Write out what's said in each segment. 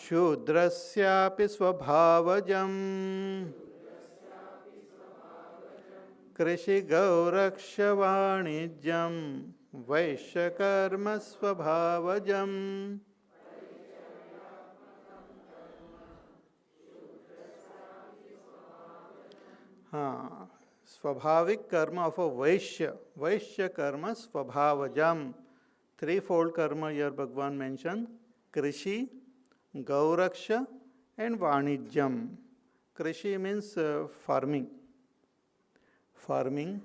शूद्रस्यापि स्वभावजम् कृषिगौरक्षवाणिज्यं वैश्यकर्म स्वभावजम्. हाँ, स्वाभाविक कर्म of a Vaishya karma swabhavajam. Threefold karma here Bhagwan mentioned: Krishi, Gauraksha and Vanijyam. Krishi means farming. Farming.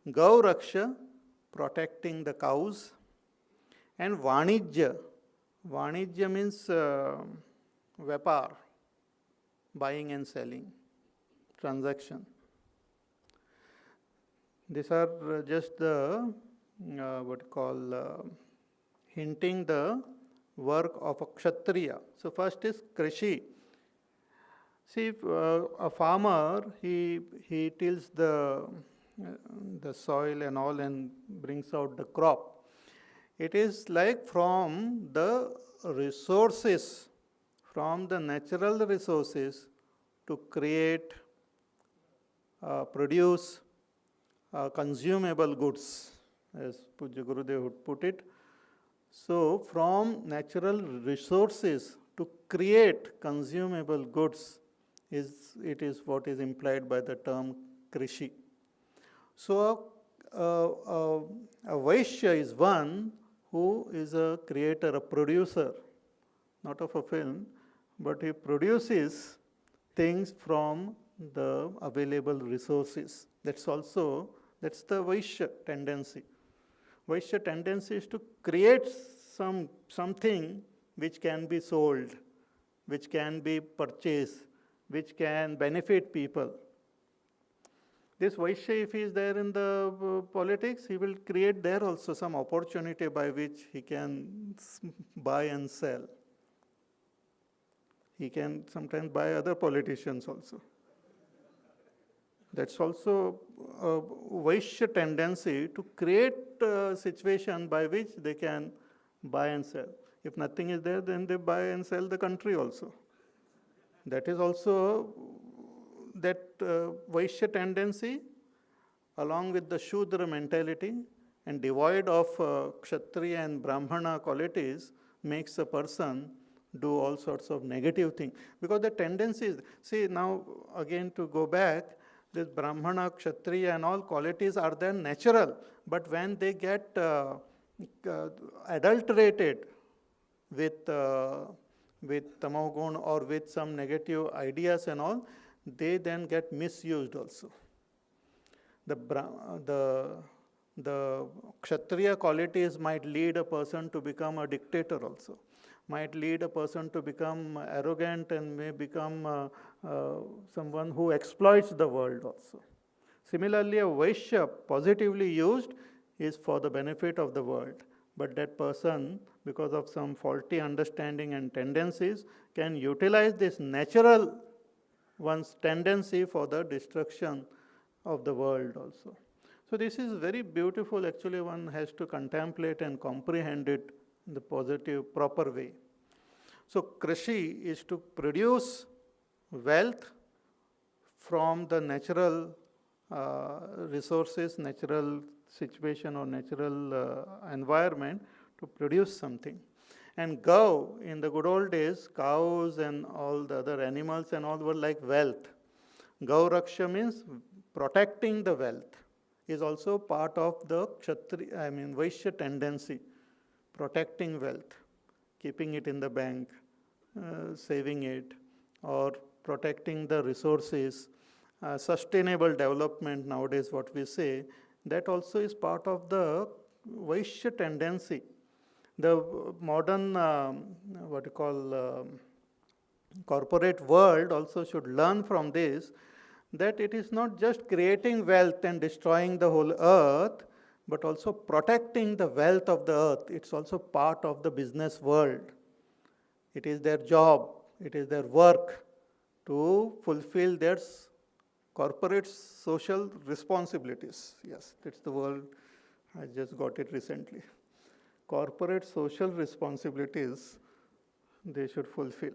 Gauraksha, protecting the cows. And Vanijya. Vanijya means Vapar, buying and selling, transaction. These are just the hinting the work of a kshatriya. So first is krishi. See, a farmer, he tills the soil and all and brings out the crop. It is like from the resources, from the natural resources, to create, produce consumable goods, as Pujya Gurudev would put it. So, from natural resources to create consumable goods it is what is implied by the term krishi. So, a Vaishya is one who is a creator, a producer, not of a film, but he produces things from the available resources. That's the Vaishya tendency. Vaishya tendency is to create something which can be sold, which can be purchased, which can benefit people. This Vaishya, if he is there in the politics, he will create there also some opportunity by which he can buy and sell. He can sometimes buy other politicians also. That's also a Vaishya tendency to create a situation by which they can buy and sell. If nothing is there, then they buy and sell the country also. That is also that Vaishya tendency, along with the Shudra mentality and devoid of Kshatriya and Brahmana qualities, makes a person do all sorts of negative things. Because the tendency is, see now again to go back, this Brahmana, Kshatriya and all qualities are then natural, but when they get adulterated with tamogun or with some negative ideas and all, they then get misused also. The Kshatriya qualities might lead a person to become a dictator also, might lead a person to become arrogant and may become someone who exploits the world also. Similarly, a Vaishya positively used is for the benefit of the world, but that person, because of some faulty understanding and tendencies, can utilize this natural one's tendency for the destruction of the world also. So this is very beautiful. Actually, one has to contemplate and comprehend it in the positive, proper way. So Krishi is to produce wealth from the natural resources, natural situation or natural environment to produce something. And Gau, in the good old days, cows and all the other animals and all were like wealth. Gau Raksha means protecting the wealth, is also part of the Vaishya tendency, protecting wealth, keeping it in the bank, saving it, or protecting the resources, sustainable development nowadays what we say, that also is part of the Vaishya tendency. The modern, corporate world also should learn from this, that it is not just creating wealth and destroying the whole earth, but also protecting the wealth of the earth. It's also part of the business world. It is their job, it is their work to fulfill their corporate social responsibilities. Yes, that's the word, I just got it recently. Corporate social responsibilities, they should fulfill.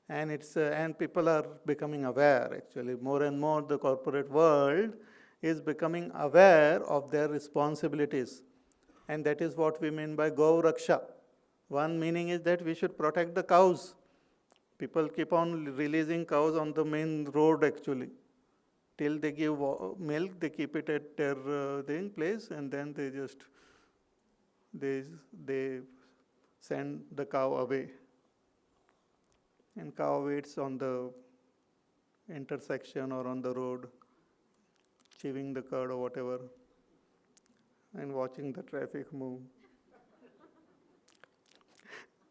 And and people are becoming aware actually. More and more the corporate world is becoming aware of their responsibilities. And that is what we mean by Gau Raksha. One meaning is that we should protect the cows. People keep on releasing cows on the main road actually. Till they give milk, they keep it at their place, and then they send the cow away. And cow waits on the intersection or on the road, chewing the cud or whatever, and watching the traffic move.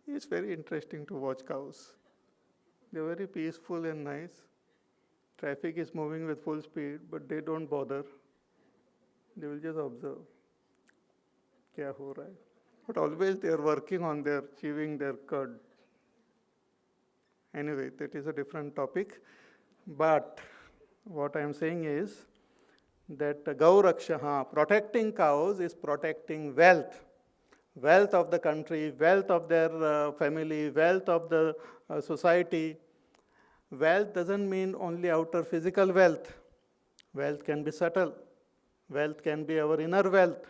It's very interesting to watch cows. They're very peaceful and nice. Traffic is moving with full speed, but they don't bother. They will just observe. Kya ho raha hai? But always they are working on their chewing their cud. Anyway, that is a different topic. But what I am saying is that Gau Raksha, protecting cows is protecting wealth. Wealth of the country, wealth of their family, wealth of the society. Wealth doesn't mean only outer physical wealth. Wealth can be subtle. Wealth can be our inner wealth.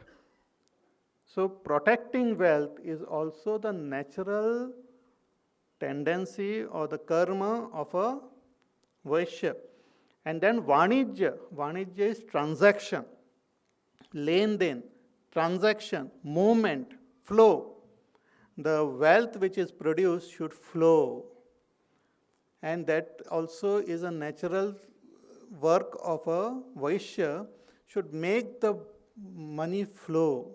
So protecting wealth is also the natural tendency or the karma of a Vaishya. And then Vanijya. Vanijya is transaction, len-den, transaction, movement, flow. The wealth which is produced should flow. And that also is a natural work of a Vaishya, should make the money flow.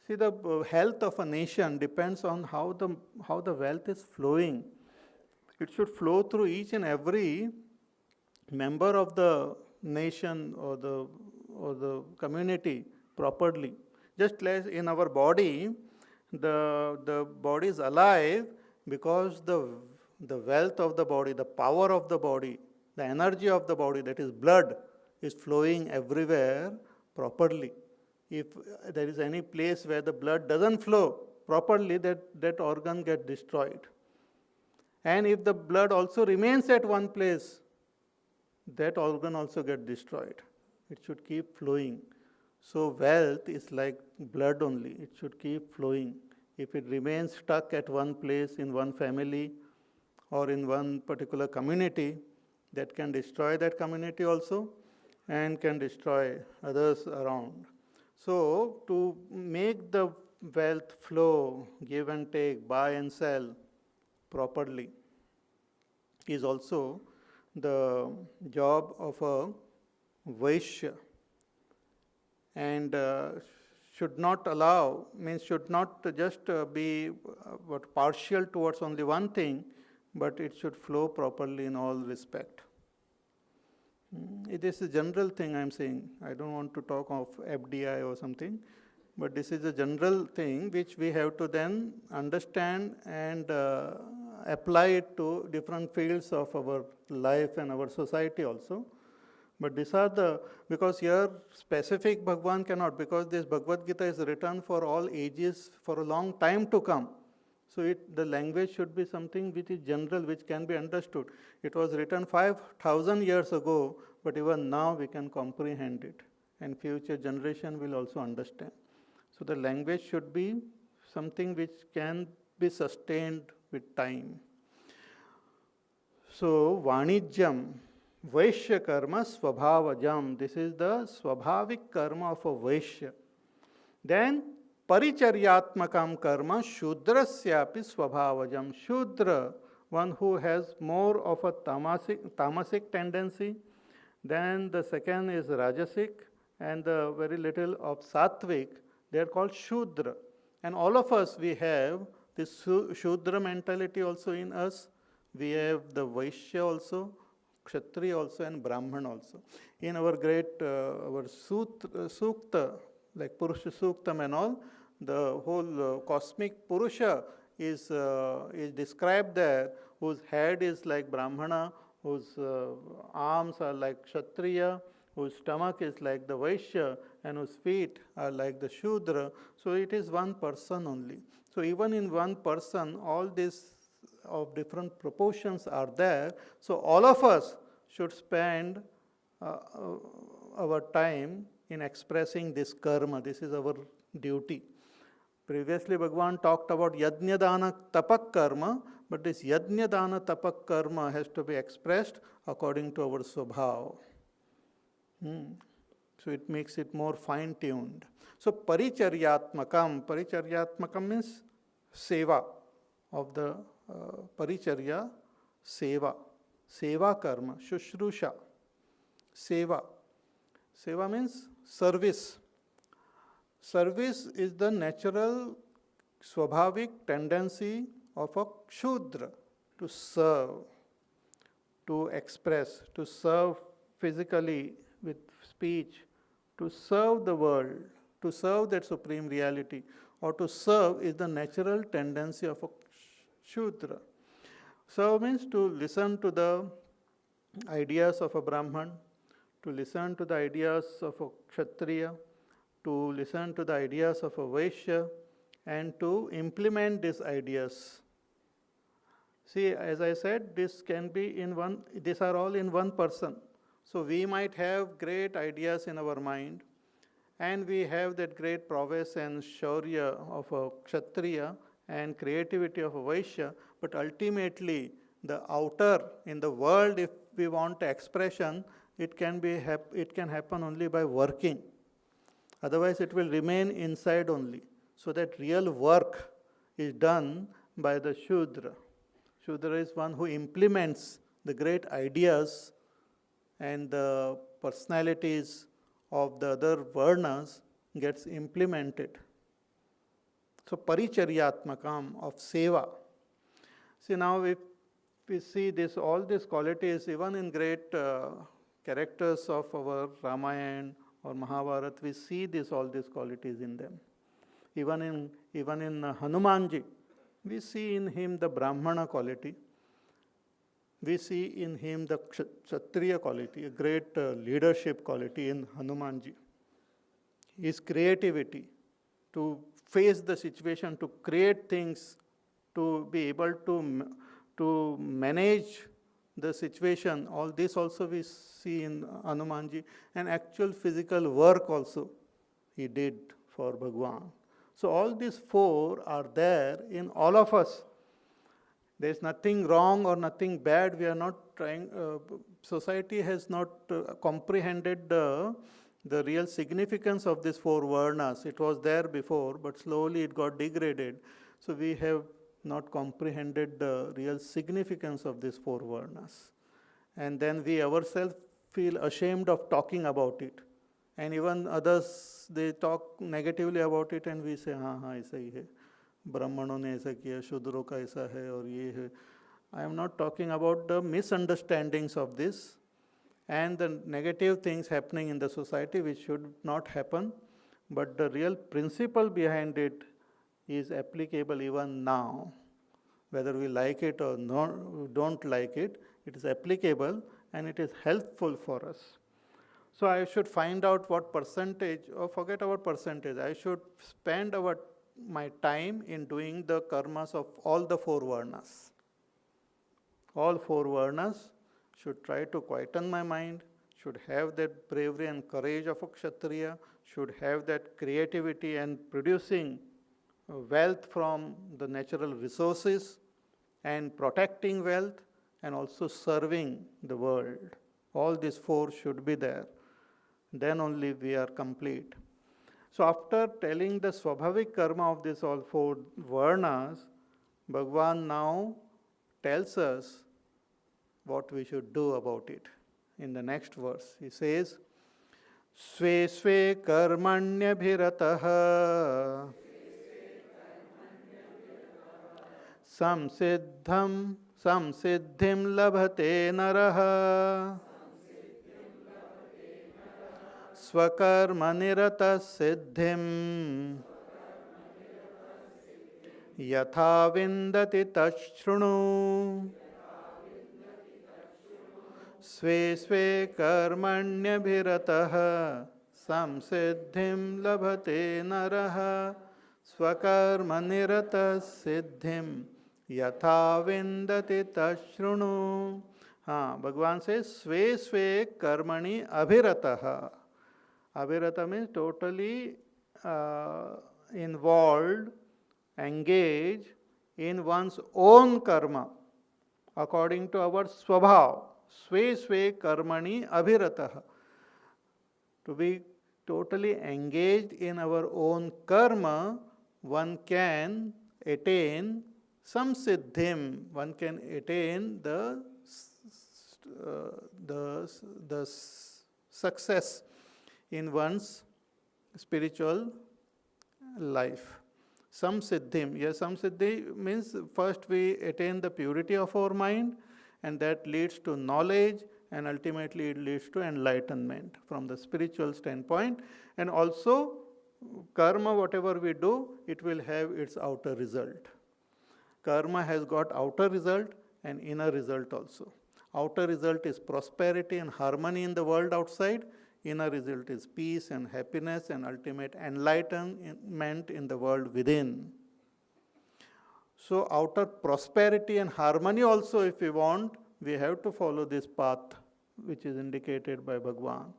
See, the health of a nation depends on how the wealth is flowing. It should flow through each and every member of the nation or the community properly. Just like in our body, the body is alive because the wealth of the body, the power of the body, the energy of the body, that is blood, is flowing everywhere properly. If there is any place where the blood doesn't flow properly, that organ gets destroyed. And if the blood also remains at one place, that organ also gets destroyed. It should keep flowing. So wealth is like blood only. It should keep flowing. If it remains stuck at one place, in one family, or in one particular community, that can destroy that community also and can destroy others around. So to make the wealth flow, give and take, buy and sell properly is also the job of a Vaishya. And should not just be partial towards only one thing, but it should flow properly in all respect. It is a general thing I am saying. I don't want to talk of FDI or something, but this is a general thing which we have to then understand and apply it to different fields of our life and our society also. But these are because here specific Bhagwan cannot, because this Bhagavad Gita is written for all ages for a long time to come. So the language should be something which is general, which can be understood. It was written 5,000 years ago, but even now we can comprehend it. And future generation will also understand. So the language should be something which can be sustained with time. So Vanijyam, Vaishya karma swabhavajam. This is the swabhavik karma of a Vaishya. Then Paricharyatmakam karma Shudrasyapi swabhavajam. Shudra, one who has more of a tamasic tendency. Then the second is Rajasic, and the very little of Sattvic. They are called Shudra. And all of us, we have this Shudra mentality also in us. We have the Vaishya also, Kshatriya also, and Brahman also. In our great, our Sukta, like Purusha Suktam and all, the whole cosmic Purusha is described there, whose head is like Brahmana, whose arms are like Kshatriya, whose stomach is like the Vaishya, and whose feet are like the Shudra. So it is one person only. So even in one person, all these of different proportions are there. So all of us should spend our time in expressing this karma. This is our duty. Previously, Bhagavan talked about yajna dana tapak karma, but this yajna dana tapak karma has to be expressed according to our swabhav. So it makes it more fine-tuned. So paricharyatmakam means seva of the paricharya, seva karma, shushrusha, seva. Seva means service. Service is the natural, swabhavik tendency of a Kshudra to serve, to express, to serve physically with speech, to serve the world, to serve that supreme reality, or to serve is the natural tendency of a Shudra. Serve means to listen to the ideas of a Brahman, to listen to the ideas of a Kshatriya, to listen to the ideas of a Vaishya, and to implement these ideas. See, as I said, this can be in one, these are all in one person. So we might have great ideas in our mind, and we have that great prowess and shaurya of a Kshatriya and creativity of a Vaishya, but ultimately the outer, in the world, if we want expression, it can happen only by working. Otherwise, it will remain inside only. So that real work is done by the Shudra. Shudra is one who implements the great ideas and the personalities of the other varnas gets implemented. So paricharyatmakam of seva. See, now if we see this, all these qualities, even in great characters of our Ramayana or Mahabharata, we see all these qualities in them. Even in Hanumanji, we see in him the Brahmana quality. We see in him the Kshatriya quality, a great leadership quality in Hanumanji. His creativity to face the situation, to create things, to be able to manage the situation, all this also we see in Hanumanji, and actual physical work also he did for Bhagwan. So all these four are there in all of us. There is nothing wrong or nothing bad. We are not trying, society has not comprehended the real significance of these four varnas. It was there before, but slowly it got degraded. So we have not comprehended the real significance of these four varnas. And then we ourselves feel ashamed of talking about it. And even others, they talk negatively about it and we say, हाँ ऐसा ही है, ब्राह्मणों ने ऐसा किया, शूद्रों का ऐसा है और ये है. I am not talking about the misunderstandings of this and the negative things happening in the society which should not happen, but the real principle behind it is applicable even now. Whether we like it or don't like it, it is applicable and it is helpful for us. So I should find out what percentage, or forget about percentage, I should spend my time in doing the karmas of all the four varnas. All four varnas should try to quieten my mind, should have that bravery and courage of a Kshatriya, should have that creativity and producing wealth from the natural resources and protecting wealth and also serving the world. All these four should be there. Then only we are complete. So after telling the swabhavik karma of these all four varnas, Bhagavan now tells us what we should do about it. In the next verse, he says, Sve sve karmanyabhirataha samsiddhim labhate naraha swakarma nirata siddhim yatha vindati tashrunu स्वे स्वे कर्मण्यभिरतः संसिद्धिं लभते नरः स्वकर्मनिरतः सिद्धिं यथा विन्दति तच्छृणु. Bhagavan says, स्वे स्वे कर्मणि अभिरतः. Abhirata means totally involved, engaged in one's own karma according to our swabhav. Sve sve karmani abhiratah. To be totally engaged in our own karma, one can attain some siddhim, one can attain the success in one's spiritual life. Some siddhim. Yes, some siddhi means first we attain the purity of our mind, and that leads to knowledge, and ultimately it leads to enlightenment from the spiritual standpoint. And also, karma, whatever we do, it will have its outer result. Karma has got outer result and inner result also. Outer result is prosperity and harmony in the world outside. Inner result is peace and happiness and ultimate enlightenment in the world within. So outer prosperity and harmony also, if we want, we have to follow this path which is indicated by Bhagavan.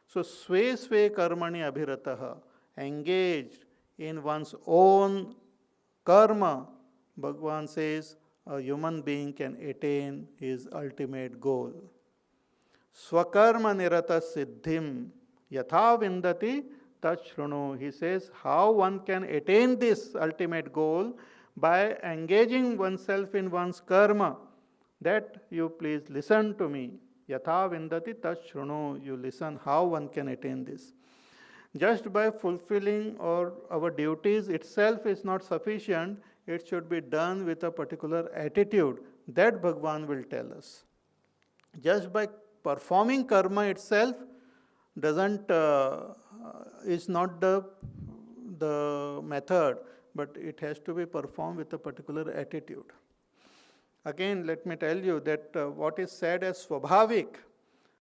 So sve sve karmani abhiratah, engaged in one's own karma, Bhagavan says a human being can attain his ultimate goal. Swakarma nirata siddhim yatha vindati tachrunu. He says how one can attain this ultimate goal by engaging oneself in one's karma. That you please listen to me. Yatha vindati tachrunu. You listen how one can attain this. Just by fulfilling our duties itself is not sufficient. It should be done with a particular attitude. That Bhagavan will tell us. Just by performing karma itself is not the method, but it has to be performed with a particular attitude. Again, let me tell you that what is said as swabhavik